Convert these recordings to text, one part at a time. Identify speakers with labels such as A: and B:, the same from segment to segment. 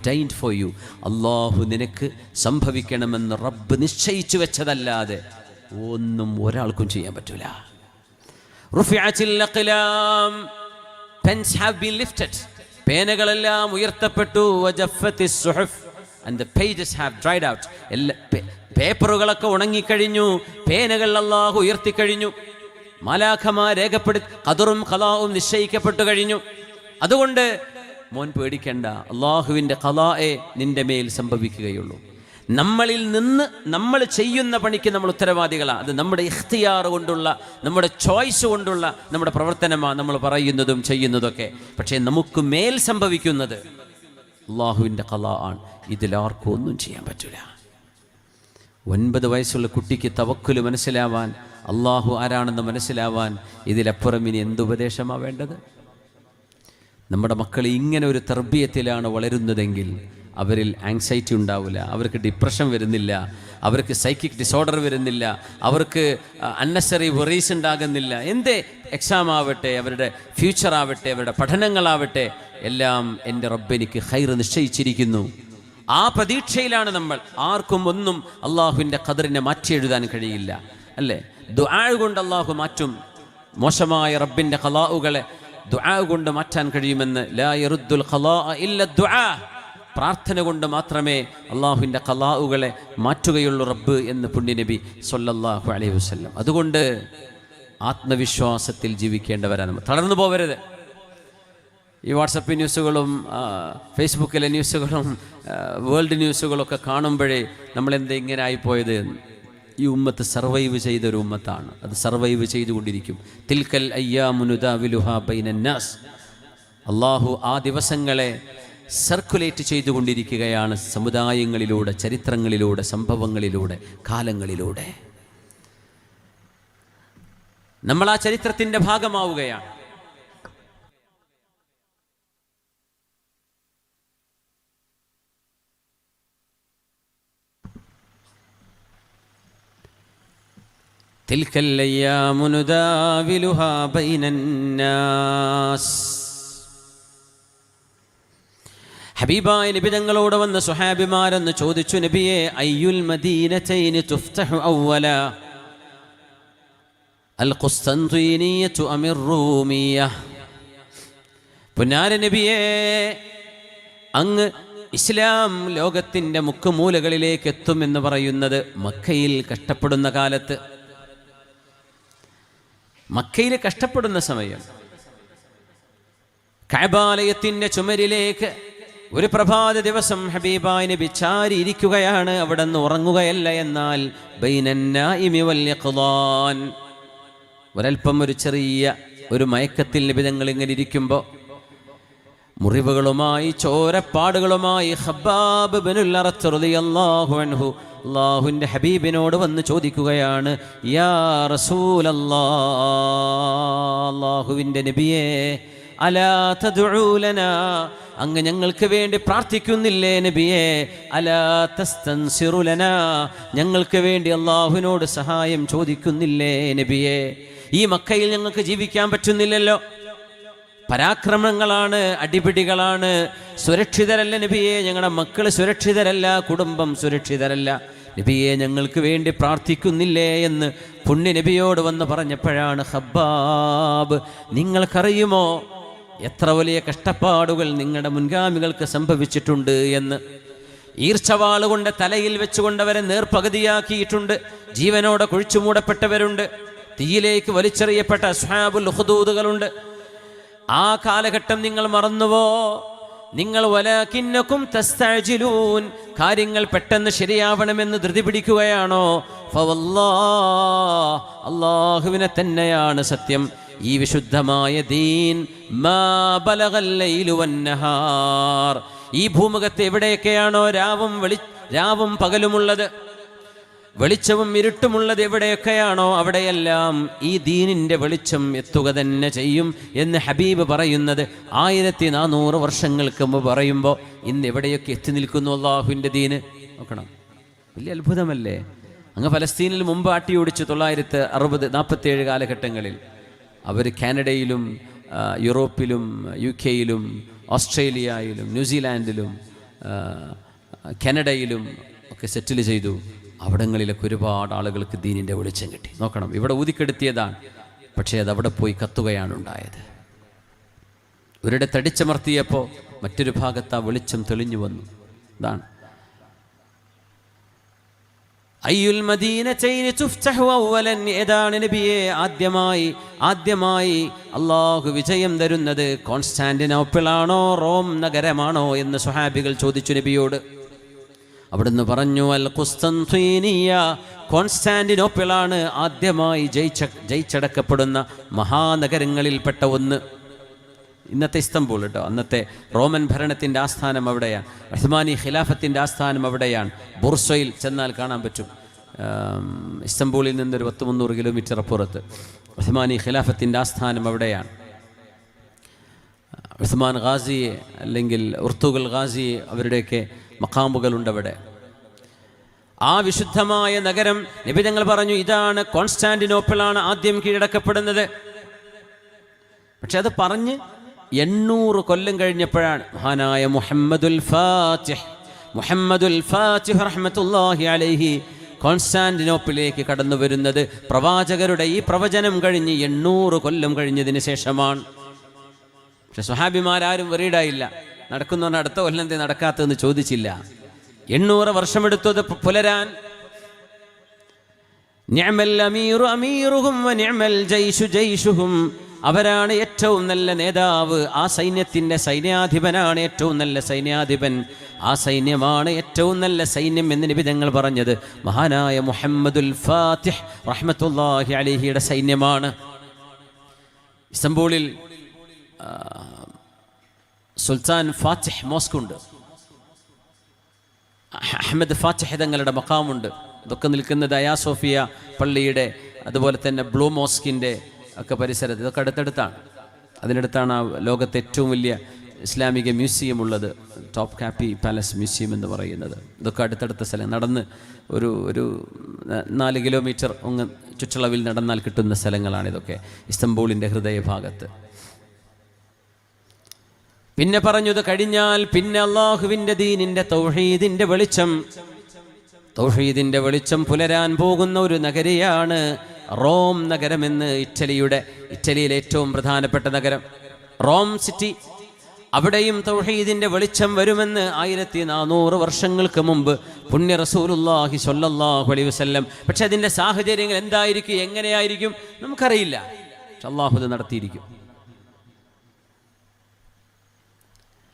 A: ordained for you. അള്ളാഹു നിനക്ക് സംഭവിക്കണമെന്ന് റബ്ബ് നിശ്ചയിച്ചു വെച്ചതല്ലാതെ ഒന്നും ഒരാൾക്കും ചെയ്യാൻ പറ്റൂല. റുഫിഅത്തിൽ അഖ്ലാം, pens have been lifted, പേനകളെല്ലാം ഉയർത്തപ്പെട്ടു. വജഫത്തിസ് സുഹഫ്, and the pages have dried out. പേപ്പറുകളൊക്കെ ഉണങ്ങിക്കഴിഞ്ഞു, പേനകൾ അള്ളാഹു ഉയർത്തിക്കഴിഞ്ഞു. മാലാഖമാർ രേഖപ്പെടുത്തി, ഖദറും ഖലാഉം നിശ്ചയിക്കപ്പെട്ടു കഴിഞ്ഞു. അതുകൊണ്ട് മോൻ പേടിക്കണ്ട, അള്ളാഹുവിൻ്റെ ഖലാഎ നിന്റെ മേൽ സംഭവിക്കുകയുള്ളൂ. നമ്മളിൽ നിന്ന് നമ്മൾ ചെയ്യുന്ന പണിക്ക് നമ്മൾ ഉത്തരവാദികളാണ്. അത് നമ്മുടെ ഇഖ്തിയാർ കൊണ്ടുള്ള, നമ്മുടെ ചോയ്സ് കൊണ്ടുള്ള നമ്മുടെ പ്രവർത്തനമാണ്, നമ്മൾ പറയുന്നതും ചെയ്യുന്നതൊക്കെ. പക്ഷേ നമുക്ക് മേൽ സംഭവിക്കുന്നത് അള്ളാഹുവിൻ്റെ ഖലാ ആണ്. ഇതിലാർക്കും ഒന്നും ചെയ്യാൻ പറ്റില്ല. 9 വയസ്സുള്ള കുട്ടിക്ക് തവക്കുല് മനസ്സിലാവാൻ, അള്ളാഹു ആരാണെന്ന് മനസ്സിലാവാൻ ഇതിലപ്പുറം ഇനി എന്തുപദേശമാണ് വേണ്ടത്? നമ്മുടെ മക്കൾ ഇങ്ങനെ ഒരു തർബീയത്തിലാണ് വളരുന്നതെങ്കിൽ അവരിൽ ആങ്സൈറ്റി ഉണ്ടാവില്ല, അവർക്ക് ഡിപ്രഷൻ വരുന്നില്ല, അവർക്ക് സൈക്കിക് ഡിസോർഡർ വരുന്നില്ല, അവർക്ക് അൺനെസറി വറീസ് ഉണ്ടാകുന്നില്ല. എന്തേ എക്സാം ആവട്ടെ, അവരുടെ ഫ്യൂച്ചർ ആവട്ടെ, അവരുടെ പഠനങ്ങളാവട്ടെ, എല്ലാം എൻ്റെ റബ്ബ് എനിക്ക് ഖൈർ നിശ്ചയിച്ചിരിക്കുന്നു. ആ പ്രതീക്ഷയിലാണ് നമ്മൾ. ആർക്കും ഒന്നും അള്ളാഹുവിൻ്റെ ഖദറിനെ മാറ്റി എഴുതാൻ കഴിയില്ല, അല്ലേ? ദുആ കൊണ്ട് അള്ളാഹു മാറ്റും. മോശമായ റബ്ബിൻ്റെ ഖലാഉകളെ ദുആ കൊണ്ട് മാറ്റാൻ കഴിയുമെന്ന് ലാ യറുദ്ദുൽ ഖലാഅ ഇല്ല ദുആ, പ്രാർത്ഥന കൊണ്ട് മാത്രമേ അള്ളാഹുവിൻ്റെ ഖലാഉകളെ മാറ്റുകയുള്ളൂ റബ്ബ് എന്ന് പുണ്യനബി സ്വല്ലല്ലാഹു അലൈഹി വസല്ലം. അതുകൊണ്ട് ആത്മവിശ്വാസത്തിൽ ജീവിക്കേണ്ടവരാണ്. തളർന്നു പോവരുത്. ഈ വാട്സപ്പ് ന്യൂസുകളും ഫേസ്ബുക്കിലെ ന്യൂസുകളും വേൾഡ് ന്യൂസുകളൊക്കെ കാണുമ്പോഴേ നമ്മളെന്താ ഇങ്ങനെ ആയിപ്പോയത്? ഈ ഉമ്മത്ത് സർവൈവ് ചെയ്തൊരു ഉമ്മത്താണ്. അത് സർവൈവ് ചെയ്തുകൊണ്ടിരിക്കും. തിൽക്കൽ അയ്യാമു നുദാവിലുഹാ ബൈനന്നാസ്. അള്ളാഹു ആ ദിവസങ്ങളെ സർക്കുലേറ്റ് ചെയ്തുകൊണ്ടിരിക്കുകയാണ് സമുദായങ്ങളിലൂടെ, ചരിത്രങ്ങളിലൂടെ, സംഭവങ്ങളിലൂടെ, കാലങ്ങളിലൂടെ. നമ്മൾ ആ ചരിത്രത്തിൻ്റെ ഭാഗമാവുകയാണ്. تلك الأيام نداولها بين الناس. ഹബീബായ നബി തങ്ങളോട് വന്ന സുഹാബിമാരെന്ന് ചോദിച്ചു, നബിയെ അയ്യുൽ മദീനതൈനി തുഫ്തഹു അവ്വല അൽ ഖുസ്തൻതീനിയതു അമിർ റൂമിയ? പുന്നാര നബിയെ, അങ്ങ് ഇസ്ലാം ലോകത്തിൻ്റെ മുക്കുമൂലകളിലേക്ക് എത്തുമെന്ന് പറയുന്നത് മക്കയിൽ കഷ്ടപ്പെടുന്ന കാലത്ത്, മക്കയിൽ കഷ്ടപ്പെടുന്ന സമയം, കഅബാലയത്തിൻ്റെ ചുമരിലേക്ക് ഒരു പ്രഭാത ദിവസം ഹബീബായ നബി ചാരിയിരിക്കുകയാണ്. അവിടെ നിന്ന് ഉറങ്ങുകയല്ല, എന്നാൽ ബൈനന്നാഇമി വൽ യഖ്ളാൻ, ഒരൽപ്പം ഒരു ചെറിയ ഒരു മയക്കത്തിൽ നബി തങ്ങൾ ഇങ്ങനെ ഇരിക്കുമ്പോൾ മുറിവുകളുമായി, ചോരപ്പാടുകളുമായി ഖബ്ബാബ് ഇബ്നുൽ അറത്ത് റളിയല്ലാഹു അൻഹു അല്ലാഹുവിൻ്റെ ഹബീബിനോട് വന്ന് ചോദിക്കുകയാണ്, യാ റസൂലല്ലാഹ്, അല്ലാഹുവിൻ്റെ നബിയേ, അലാ തദ്ഉ ലനാ, അങ്ങ് ഞങ്ങൾക്ക് വേണ്ടി പ്രാർത്ഥിക്കുന്നില്ലേ നബിയേ? അലാ തസ്തൻസിറു ലനാ, ഞങ്ങൾക്ക് വേണ്ടി അല്ലാഹുവിനോട് സഹായം ചോദിക്കുന്നില്ലേ നബിയേ? ഈ മക്കയിൽ ഞങ്ങൾക്ക് ജീവിക്കാൻ പറ്റുന്നില്ലല്ലോ, പരാക്രമങ്ങളാണ്, അടിപിടികളാണ്, സുരക്ഷിതരല്ല നബിയെ, ഞങ്ങളുടെ മക്കൾ സുരക്ഷിതരല്ല, കുടുംബം സുരക്ഷിതരല്ല നബിയെ, ഞങ്ങൾക്ക് വേണ്ടി പ്രാർത്ഥിക്കുന്നില്ലേ എന്ന് പുണ്യ നബിയോട് വന്ന് പറഞ്ഞപ്പോഴാണ് ഖബ്ബാബ്, നിങ്ങൾക്കറിയുമോ എത്ര വലിയ കഷ്ടപ്പാടുകൾ നിങ്ങളുടെ മുൻഗാമികൾക്ക് സംഭവിച്ചിട്ടുണ്ട് എന്ന്? ഈർച്ചവാളുകൊണ്ട് തലയിൽ വെച്ചുകൊണ്ടവരെ നേർപകുതിയാക്കിയിട്ടുണ്ട്, ജീവനോടെ കുഴിച്ചു മൂടപ്പെട്ടവരുണ്ട്, തീയിലേക്ക് വലിച്ചെറിയപ്പെട്ട അസ്ഹാബുൽ ഉഖ്ദൂദുകളുണ്ട്. ആ കാലഘട്ടം നിങ്ങൾ മറന്നുവോ? നിങ്ങൾ വലാകിന്നകും തസ്തഅജിലൂൻ, കാര്യങ്ങൾ പെട്ടെന്ന് ശരിയാവണമെന്ന് ധൃതി പിടിക്കുകയാണോ? ഫവല്ലാഹ്, അല്ലാഹുവിനെ തന്നെയാണ് സത്യം, ഈ വിശുദ്ധമായ ദീൻ മാ ബലഗൽ ലൈലു വന്നഹാർ, ഈ ഭൂമുഖത്ത് എവിടെയൊക്കെയാണോ രാവും പകലുമുള്ളത്, വെളിച്ചവും ഇരുട്ടുമുള്ളത് എവിടെയൊക്കെയാണോ അവിടെയെല്ലാം ഈ ദീനിൻ്റെ വെളിച്ചം എത്തുക തന്നെ ചെയ്യും എന്ന് ഹബീബ് പറയുന്നത് 1400 വർഷങ്ങൾക്ക് മുമ്പ് പറയുമ്പോൾ ഇന്ന് എവിടെയൊക്കെ എത്തി നിൽക്കുന്നു അള്ളാഹുവിൻ്റെ ദീന്? നോക്കണം, വലിയ അത്ഭുതമല്ലേ? അങ്ങ് ഫലസ്തീനിൽ മുമ്പ് ആട്ടിയോടിച്ചു 1947 കാലഘട്ടങ്ങളിൽ. അവർ കാനഡയിലും യൂറോപ്പിലും UK യിലും ഓസ്ട്രേലിയയിലും ന്യൂസിലാൻഡിലും കാനഡയിലും ഒക്കെ സെറ്റിൽ ചെയ്തു. അവിടങ്ങളിലൊക്കെ ഒരുപാട് ആളുകൾക്ക് ദീനിൻ്റെ വെളിച്ചം കിട്ടി. നോക്കണം, ഇവിടെ ഊതിക്കെടുത്തിയതാണ്, പക്ഷേ അതവിടെ പോയി കത്തുകയാണ് ഉണ്ടായത്. ഒരിടത്ത് അടിച്ചമർത്തിയപ്പോൾ മറ്റൊരു ഭാഗത്ത് ആ വെളിച്ചം തെളിഞ്ഞു വന്നു. ഇതാണ് അയ്യുൽ മദീനതൈനി തുഫ്തഹു അവലൻ. ഏതാണ് നബിയെ ആദ്യമായി അള്ളാഹു വിജയം തരുന്നത്? കോൺസ്റ്റാന്റിനോപ്പിളാണോ റോം നഗരമാണോ എന്ന് സ്വഹാബികൾ ചോദിച്ചു നബിയോട്. അവിടുന്ന് അൽ ഖുസ്തൻതീനിയ, കോൺസ്റ്റാന്റിനോപ്പിളാണ് ആദ്യമായി ജയിച്ചടക്കപ്പെടുന്ന മഹാനഗരങ്ങളിൽപ്പെട്ട ഒന്ന്. ഇന്നത്തെ ഇസ്തംബൂൾ കേട്ടോ, അന്നത്തെ റോമൻ ഭരണത്തിൻ്റെ ആസ്ഥാനം അവിടെയാണ്. ഉസ്മാനി ഖിലാഫത്തിൻ്റെ ആസ്ഥാനം അവിടെയാണ്. ബുർസയിൽ ചെന്നാൽ കാണാൻ പറ്റും. ഇസ്തംബൂളിൽ നിന്നൊരു 300 കിലോമീറ്റർ അപ്പുറത്ത് ഉസ്മാനി ഖിലാഫത്തിൻ്റെ ആസ്ഥാനം അവിടെയാണ്. ഉസ്മാൻ ഗാസിയെ അല്ലെങ്കിൽ ഉർത്തുഗൽ ഗാസിയെ അവരുടെയൊക്കെ മഖാമുകളുണ്ട് അവിടെ. ആ വിശുദ്ധമായ നഗരം നബി തങ്ങൾ പറഞ്ഞു, ഇതാണ് കോൺസ്റ്റാന്റിനോപ്പിളാണ് ആദ്യം കീഴടക്കപ്പെടുന്നത്. പക്ഷെ അത് പറഞ്ഞ് 800 കൊല്ലം കഴിഞ്ഞപ്പോഴാണ് മഹാനായ മുഹമ്മദുൽ ഫാത്തിഹ് റഹ്മത്തുള്ളാഹി അലൈഹി കോൺസ്റ്റാന്റിനോപ്പിലേക്ക് കടന്നു വരുന്നത്. പ്രവാചകരുടെ ഈ പ്രവചനം കഴിഞ്ഞ് 800 കൊല്ലം കഴിഞ്ഞതിന് ശേഷമാണ്. പക്ഷെ സ്വഹാബിമാരും വെറീഡായില്ല. നടക്കുന്ന അടുത്ത കൊല്ലം എന്തേ നടക്കാത്തതെന്ന് ചോദിച്ചില്ല. 800 വർഷമെടുത്തത് പുലരാൻ. നിഅമൽ അമീറു അമീറുഹും വനിഅമൽ ജയ്ഷു ജയ്ഷുഹും. അവരാണ് ഏറ്റവും നല്ല നേതാവ്, ആ സൈന്യത്തിൻ്റെ സൈന്യാധിപനാണ് ഏറ്റവും നല്ല സൈന്യാധിപൻ, ആ സൈന്യമാണ് ഏറ്റവും നല്ല സൈന്യം എന്ന് നബി തങ്ങൾ പറഞ്ഞത് മഹാനായ മുഹമ്മദുൽ ഫാത്തിഹ് റഹ്മത്തുള്ളാഹി അലൈഹിയുടെ സൈന്യമാണ്. ഇസ്തംബൂളിൽ സുൽത്താൻ ഫാത്തിഹ് മോസ്കുണ്ട്, അഹമ്മദ് ഫാത്തിഹ് തങ്ങളുടെ മഖാമുണ്ട്. ഇതൊക്കെ നിൽക്കുന്നത് അയാ സോഫിയ പള്ളിയുടെ അതുപോലെ തന്നെ ബ്ലൂ മോസ്കിൻ്റെ ഒക്കെ പരിസരത്ത്. ഇതൊക്കെ അടുത്തടുത്താണ്. അതിനടുത്താണ് ആ ലോകത്തെ ഏറ്റവും വലിയ ഇസ്ലാമിക മ്യൂസിയം ഉള്ളത്, ടോപ്പ് കാപ്പി പാലസ് മ്യൂസിയം എന്ന് പറയുന്നത്. ഇതൊക്കെ അടുത്തടുത്ത സ്ഥലം. നടന്ന് ഒരു 4 കിലോമീറ്റർ ചുറ്റളവിൽ നടന്നാൽ കിട്ടുന്ന സ്ഥലങ്ങളാണ് ഇതൊക്കെ ഇസ്തംബൂളിൻ്റെ ഹൃദയഭാഗത്ത്. പിന്നെ പറഞ്ഞത് കഴിഞ്ഞാൽ പിന്നെ അള്ളാഹുവിൻ്റെ ദീനിൻ്റെ തൗഹീദിൻ്റെ വെളിച്ചം പുലരാൻ പോകുന്ന ഒരു നഗരിയാണ് റോം നഗരമെന്ന്. ഇറ്റലിയിലെ ഏറ്റവും പ്രധാനപ്പെട്ട നഗരം റോം സിറ്റി. അവിടെയും തൗഹീദിൻ്റെ വെളിച്ചം വരുമെന്ന് 1400 വർഷങ്ങൾക്ക് മുമ്പ് പുണ്യ റസൂലുള്ളാഹി സ്വല്ലല്ലാഹു അലൈഹി വസല്ലം. പക്ഷെ അതിൻ്റെ സാഹചര്യങ്ങൾ എന്തായിരിക്കും, എങ്ങനെയായിരിക്കും നമുക്കറിയില്ല. അല്ലാഹു ഇത് നടത്തിയിരിക്കും.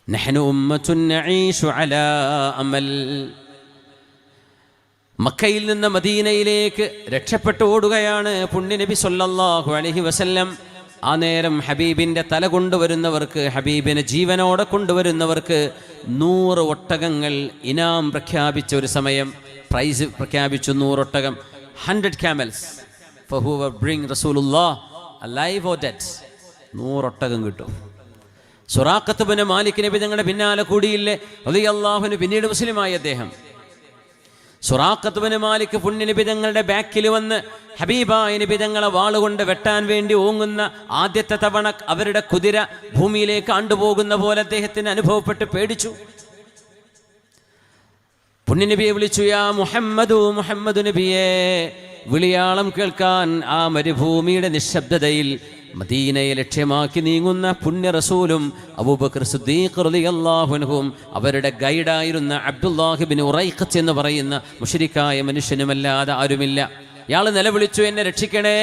A: നഹ്നു ഉമ്മത്തുൻ നഈശു അലാ അമൽ. മക്കയിൽ നിന്ന് മദീനയിലേക്ക് രക്ഷപ്പെട്ടു ഓടുകയാണ് പുണ്യ നബി സ്വല്ലല്ലാഹു അലൈഹി വസല്ലം. ആ നേരം ഹബീബിൻ്റെ തല കൊണ്ടുവരുന്നവർക്ക്, ഹബീബിനെ ജീവനോടെ കൊണ്ടുവരുന്നവർക്ക് 100 ഒട്ടകങ്ങൾ ഇനാം പ്രഖ്യാപിച്ച ഒരു സമയം. പ്രൈസ് പ്രഖ്യാപിച്ചു 100 ഒട്ടകം. 100 camels for whoever bring Rasulullah alive or dead. 100 ഒട്ടകം കിട്ടും. സുറാഖത്ത് ബിൻ മാലിക് നബി തങ്ങളുടെ പിന്നാലെ കൂടിയില്ലേ റളിയല്ലാഹു അൻഹു. പിന്നീട് മുസ്ലിമായി അദ്ദേഹം. സുറാഖത്ത് ബിൻ മാലിക് പുണ്യ നബി തങ്ങളുടെ ബാക്കിൽ വന്ന് ഹബീബായ നബി തങ്ങളെ വാളുകൊണ്ട് വെട്ടാൻ വേണ്ടി ഓങ്ങുന്ന ആദ്യത്തെ തവണ അവരുടെ കുതിര ഭൂമിയിലേക്ക് ആണ്ടുപോകുന്ന പോലെ അദ്ദേഹത്തിന് അനുഭവപ്പെട്ട് പേടിച്ചു. പുണ്യ നബിയെ വിളിച്ചു, യാ മുഹമ്മദു നബിയെ. വിളിയാളം കേൾക്കാൻ ആ മരുഭൂമിയുടെ നിശബ്ദതയിൽ മദീനയെ ലക്ഷ്യമാക്കി നീങ്ങുന്ന പുണ്യ റസൂലും അബൂബക്കർ സിദ്ദീഖ് റളിയല്ലാഹു അൻഹും അവരുടെ ഗൈഡായിരുന്ന അബ്ദുല്ലാഹി ഇബ്നു ഉറൈഖത്ത് എന്ന് പറയുന്ന മുശ്രിക്കായ മനുഷ്യനുമല്ലാതെ ആരുമില്ല. ഇയാൾ നിലവിളിച്ചു, എന്നെ രക്ഷിക്കണേ.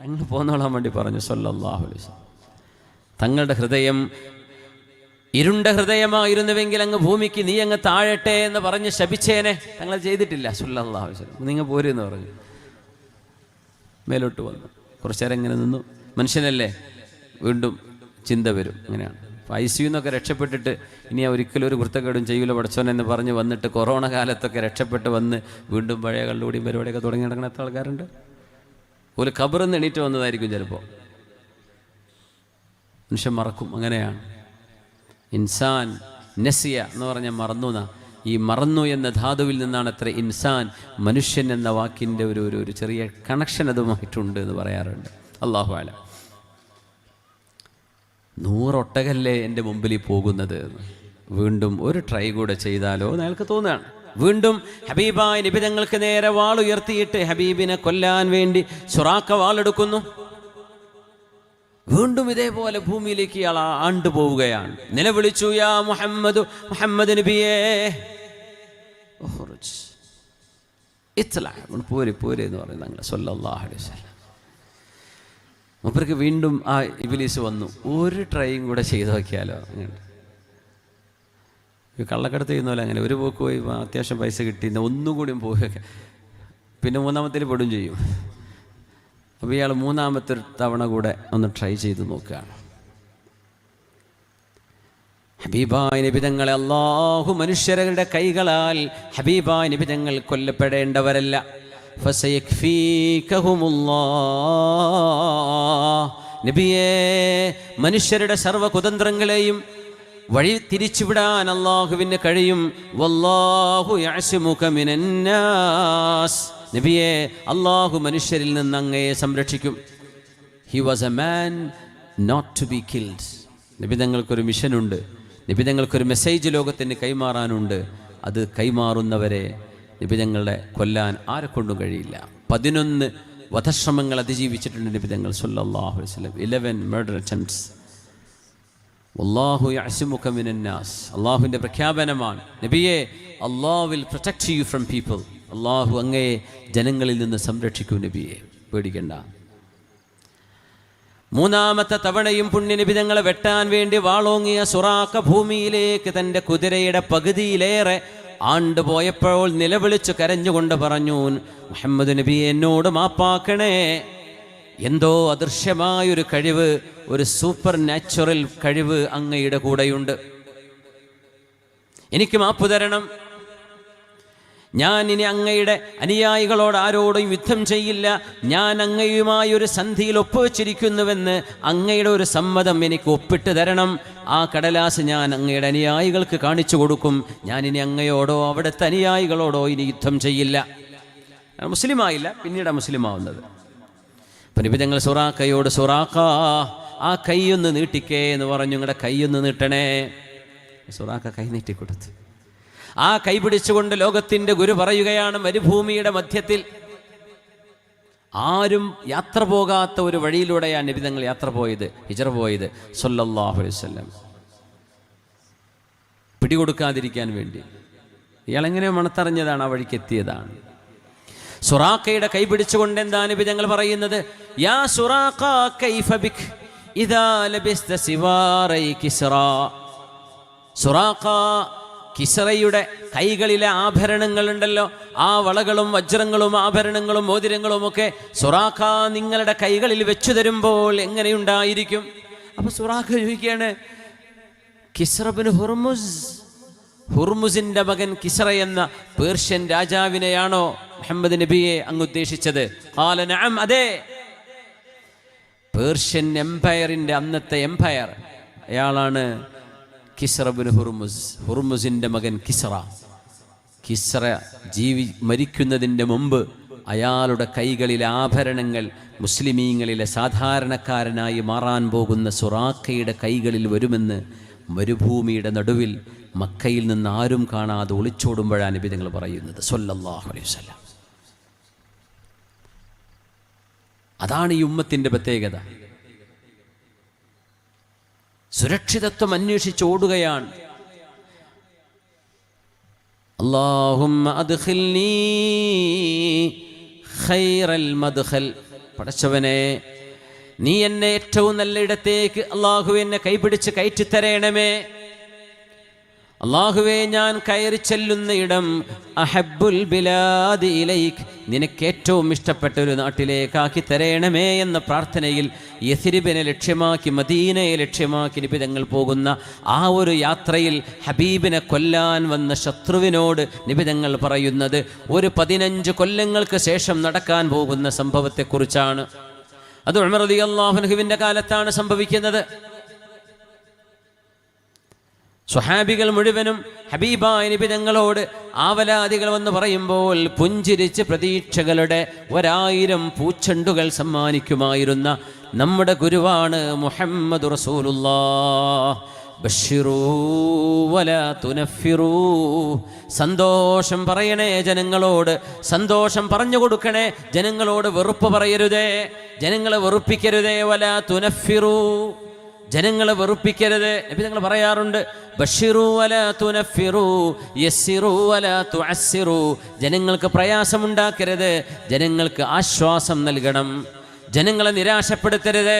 A: അങ്ങ് പോന്നോളാൻ വേണ്ടി പറഞ്ഞു സ്വല്ലല്ലാഹു അലൈഹി വസല്ലം. തങ്ങളുടെ ഹൃദയം ഇരുണ്ട ഹൃദയമായിരുന്നുവെങ്കിൽ അങ്ങ് ഭൂമിക്ക് നീ അങ്ങ് താഴട്ടെ എന്ന് പറഞ്ഞ് ശപിച്ചേനെ. തങ്ങൾ ചെയ്തിട്ടില്ല സ്വല്ലല്ലാഹു അലൈഹി വസല്ലം. നിങ്ങൾ പോരെന്ന് പറഞ്ഞു. മേലോട്ട് വന്നു. കുറച്ചേരം ഇങ്ങനെ നിന്നു. മനുഷ്യനല്ലേ, വീണ്ടും ചിന്ത വരും. അങ്ങനെയാണ്. അപ്പോൾ ICU എന്നൊക്കെ രക്ഷപ്പെട്ടിട്ട് ഇനി ഒരിക്കലും ഒരു വൃത്തക്കേടും ചെയ്യൂല പഠിച്ചോനെന്ന് പറഞ്ഞ് വന്നിട്ട് കൊറോണ കാലത്തൊക്കെ രക്ഷപ്പെട്ട് വന്ന് വീണ്ടും പഴയ കള്ളുകൂടിയും പരിപാടിയൊക്കെ തുടങ്ങി നടക്കുന്ന എത്ര ആൾക്കാരുണ്ട്. ഒരു ഖബറിന്ന് എണീറ്റ് വന്നതായിരിക്കും ചിലപ്പോൾ. മനുഷ്യൻ മറക്കും. അങ്ങനെയാണ്. ഇൻസാൻ നസിയ എന്ന് പറഞ്ഞാൽ മറന്നു. ഈ മറന്നു എന്ന ധാതുവിൽ നിന്നാണ് അത്ര ഇൻസാൻ, മനുഷ്യൻ എന്ന വാക്കിൻ്റെ ഒരു ചെറിയ കണക്ഷൻ അതുമായിട്ടുണ്ട് എന്ന് പറയാറുണ്ട്. അല്ലാഹു അലം. 100 ഒട്ടകല്ലേ എൻ്റെ മുമ്പിൽ പോകുന്നത്. വീണ്ടും ഒരു ട്രൈ കൂടെ ചെയ്താലോ എന്ന് അയാൾക്ക് തോന്നുകയാണ്. വീണ്ടും ഹബീബായ നബി തങ്ങൾക്ക് നേരെ വാളുയർത്തിയിട്ട് ഹബീബിനെ കൊല്ലാൻ വേണ്ടി സുറാഖ വാളെടുക്കുന്നു. വീണ്ടും ഇതേപോലെ ഭൂമിയിലേക്ക് ഇയാൾ ആണ്ടുപോവുകയാണ്. നിലവിളിച്ചു, യാ മുഹമ്മദ്, മുഹമ്മദ് നബിയേ, പോരെ എന്ന് പറയുന്നത് അങ്ങനെ സല്ലല്ലാഹു അലൈഹി വസല്ലം. മൂപ്പർക്ക് വീണ്ടും ആ ഇബ്ലീസ് വന്നു, ഒരു ട്രൈയും കൂടെ ചെയ്ത് നോക്കിയാലോ. അങ്ങനെ കള്ളക്കടത്ത് ചെയ്യുന്ന പോലെ അങ്ങനെ ഒരു പോക്ക് പോയി അത്യാവശ്യം പൈസ കിട്ടി, ഒന്നും കൂടിയും പോവുക, പിന്നെ മൂന്നാമത്തേൽ പെടും ചെയ്യും. അപ്പോൾ ഇയാൾ മൂന്നാമത്തെ തവണ കൂടെ ഒന്ന് ട്രൈ ചെയ്ത് നോക്കുകയാണ്. ഹബീബായ നബി തങ്ങളെ അല്ലാഹു മനുഷ്യരുടെ കൈകളാൽ ഹബീബായ നബി തങ്ങൾ കൊല്ലപ്പെടേണ്ടവരല്ല. നബിയേ, മനുഷ്യരുടെ സർവ്വ കുതന്ത്രങ്ങളെയും വഴി തിരിച്ചുവിടാൻ അല്ലാഹുവിന് കഴിയും. വല്ലാഹു യഅ്സിമുക മിനന്നാസ്. നബിയെ, അല്ലാഹു മനുഷ്യരിൽ നിന്ന് അങ്ങയെ സംരക്ഷിക്കും. He was a man not to be killed. നബി തങ്ങൾക്കൊരു മിഷനുണ്ട്, നബി തങ്ങൾക്കൊരു മെസ്സേജ് ലോകത്തിന് കൈമാറാനുണ്ട്. അത് കൈമാറുന്നവരെ നബി തങ്ങളെ കൊല്ലാൻ ആരെക്കൊണ്ടും കഴിയില്ല. 11 വധശ്രമങ്ങൾ അതിജീവിച്ചിട്ടുണ്ട് നബി തങ്ങൾ സല്ലല്ലാഹു അലൈഹി വസല്ലം. 11 മർഡർ അറ്റംപ്റ്റ്സ്. വല്ലാഹു യഅ്സിമുക മിനന്നാസ്. അല്ലാഹുവിൻ്റെ പ്രഖ്യാപനമാണ്, നബിയെ, അല്ലാഹു will protect you from people. അല്ലാഹു അങ്ങയെ ജനങ്ങളിൽ നിന്ന് സംരക്ഷിക്കൂ നബിയെ, പേടിക്കണ്ട. മൂന്നാമത്തെ തവണയും പുണ്യനബി തങ്ങളെ വെട്ടാൻ വേണ്ടി വാളോങ്ങിയ സുറാഖ ഭൂമിയിലേക്ക് തൻ്റെ കുതിരയുടെ പകുതിയിലേറെ ആണ്ടുപോയപ്പോൾ നിലവിളിച്ചു കരഞ്ഞുകൊണ്ട് പറഞ്ഞു, മുഹമ്മദ് നബി, എന്നോട് മാപ്പാക്കണേ. എന്തോ അദൃശ്യമായൊരു കഴിവ്, ഒരു സൂപ്പർ നാച്ചുറൽ കഴിവ് അങ്ങയുടെ കൂടെയുണ്ട്. എനിക്ക് മാപ്പ് തരണം. ഞാൻ ഇനി അങ്ങയുടെ അനുയായികളോട് ആരോടും യുദ്ധം ചെയ്യില്ല. ഞാൻ അങ്ങയുമായി ഒരു സന്ധിയിൽ ഒപ്പുവെച്ചിരിക്കുന്നുവെന്ന് അങ്ങയുടെ ഒരു സമ്മതം എനിക്ക് ഒപ്പിട്ട് തരണം. ആ കടലാസ് ഞാൻ അങ്ങയുടെ അനുയായികൾക്ക് കാണിച്ചു കൊടുക്കും. ഞാനിനി അങ്ങയോടോ അവിടുത്തെ അനുയായികളോടോ ഇനി യുദ്ധം ചെയ്യില്ല. മുസ്ലിമായില്ല, പിന്നീട് മുസ്ലിമാവുന്നത്. അപ്പം നബി തങ്ങൾ സുറാഖയോട്, സുറാഖ, ആ കൈയൊന്ന് നീട്ടിക്കേ എന്ന് പറഞ്ഞു. നിങ്ങളുടെ കൈയൊന്ന് നീട്ടണേ. സുറാഖ കൈ നീട്ടിക്കൊടുത്തു. ആ കൈ പിടിച്ചുകൊണ്ട് ലോകത്തിൻ്റെ ഗുരു പറയുകയാണ്, മരുഭൂമിയുടെ മധ്യത്തിൽ ആരും യാത്ര പോകാത്ത ഒരു വഴിയിലൂടെയാണ് നബി തങ്ങൾ യാത്ര പോയത്, ഹിജ്റ പോയത് സല്ലല്ലാഹു അലൈഹി വസല്ലം. പിടികൊടുക്കാതിരിക്കാൻ വേണ്ടി ഇയാളെങ്ങനെ മണത്തറിഞ്ഞതാണ്, ആ വഴിക്ക് എത്തിയതാണ്. സുറാഖയുടെ കൈ പിടിച്ചുകൊണ്ട് എന്താ നബി തങ്ങൾ പറയുന്നത്, യാ സുറാഖ കൈഫ ബിക് ഇദാ ലബിസ്ത സിവാറൈ കിസ്റാ. സുറാഖ, കിസ്റയുടെ കൈകളിലെ ആഭരണങ്ങളുണ്ടല്ലോ, ആ വളകളും വജ്രങ്ങളും ആഭരണങ്ങളും മോതിരങ്ങളും ഒക്കെ സുറാഖ നിങ്ങളുടെ കൈകളിൽ വെച്ചു തരുമ്പോൾ എങ്ങനെയുണ്ടായിരിക്കും? അപ്പൊ സുറാഖ ചോദിക്കുകയാണ്, കിസ്റ ബിൻ ഹുർമുസ്, ഹുർമുസിന്റെ മകൻ കിസ്റ എന്ന പേർഷ്യൻ രാജാവിനെയാണോ മുഹമ്മദ് നബിയെ അങ്ങ് ഉദ്ദേശിച്ചത്? ഖാല നഅം, അതെ. പേർഷ്യൻ എംപയറിന്റെ അന്നത്തെ എംപയർ അയാളാണ് കിസ്റ ബിൻ ഹുർമുസ്, ഹുർമുസിൻ്റെ മകൻ കിസ്റ. കിസ്റ മരിക്കുന്നതിൻ്റെ മുമ്പ് അയാളുടെ കൈകളിലെ ആഭരണങ്ങൾ മുസ്ലിമീങ്ങളിലെ സാധാരണക്കാരനായി മാറാൻ പോകുന്ന സുറാഖയുടെ കൈകളിൽ വരുമെന്ന് മരുഭൂമിയുടെ നടുവിൽ മക്കയിൽ നിന്ന് ആരും കാണാതെ ഒളിച്ചോടുമ്പോഴാണ് നബി തങ്ങൾ പറയുന്നത് സല്ലല്ലാഹു അലൈഹി വസല്ലം. അതാണ് ഈ ഉമ്മത്തിൻ്റെ പ്രത്യേകത. സുരക്ഷിതത്വം അന്വേഷിച്ച് ഓടുകയാണ്. അല്ലാഹുമ്മ അദ്ഖിൽനീ ഖൈറൽ മദ്ഖൽ. പടച്ചവനെ, നീ എന്നെ ഏറ്റവും നല്ല ഇടത്തേക്ക് അല്ലാഹു എന്നെ കൈപിടിച്ച് കയറ്റിത്തരേണമേ. അല്ലാഹുവേ, ഞാൻ കയറി ചെല്ലുന്ന ഇടം അഹബ്ബുൽ ബിലാദി ഇലൈക്, നിനക്ക് ഏറ്റവും ഇഷ്ടപ്പെട്ട ഒരു നാട്ടിലേക്കാക്കി തരേണമേ എന്ന പ്രാർത്ഥനയിൽ യഥിരിബിനെ ലക്ഷ്യമാക്കി, മദീനയെ ലക്ഷ്യമാക്കി നബി തങ്ങൾ പോകുന്ന ആ ഒരു യാത്രയിൽ ഹബീബിനെ കൊല്ലാൻ വന്ന ശത്രുവിനോട് നബി തങ്ങൾ പറയുന്നത് ഒരു 15 കൊല്ലങ്ങൾക്ക് ശേഷം നടക്കാൻ പോകുന്ന സംഭവത്തെക്കുറിച്ചാണ്. അത് ഉമർ റളിയല്ലാഹു അൻഹുവിൻ്റെ കാലത്താണ് സംഭവിക്കുന്നത്. സ്വഹാബികൾ മുഴുവനും ഹബീബായ നബി തങ്ങളോട് ആവലാദികൾ വന്ന് പറയുമ്പോൾ പുഞ്ചിരിച്ച് പ്രതീക്ഷകളുടെ 1000 പൂച്ചെണ്ടുകൾ സമ്മാനിക്കുമായിരുന്ന നമ്മുടെ ഗുരുവാണ് മുഹമ്മദ് റസൂലുള്ളാഹ് ബശ്ശിറൂ വലാ തുനഫിറൂ. സന്തോഷം പറയണേ ജനങ്ങളോട്, സന്തോഷം പറഞ്ഞു കൊടുക്കണേ ജനങ്ങളോട്. വെറുപ്പ് പറയരുതേ, ജനങ്ങളെ വെറുപ്പിക്കരുതേ. വലാ തുനഫിറൂ, ജനങ്ങളെ വെറുപ്പിക്കരുത്. നബി തങ്ങൾ പറയാറുണ്ട്, ബശ്ശിറൂ വലാ തുനഫിറൂ യസ്സിറൂ വലാ തുഅസ്സിറൂ. ജനങ്ങൾക്ക് പ്രയാസമുണ്ടാക്കരുത്, ജനങ്ങൾക്ക് ആശ്വാസം നൽകണം, ജനങ്ങളെ നിരാശപ്പെടുത്തരുത്.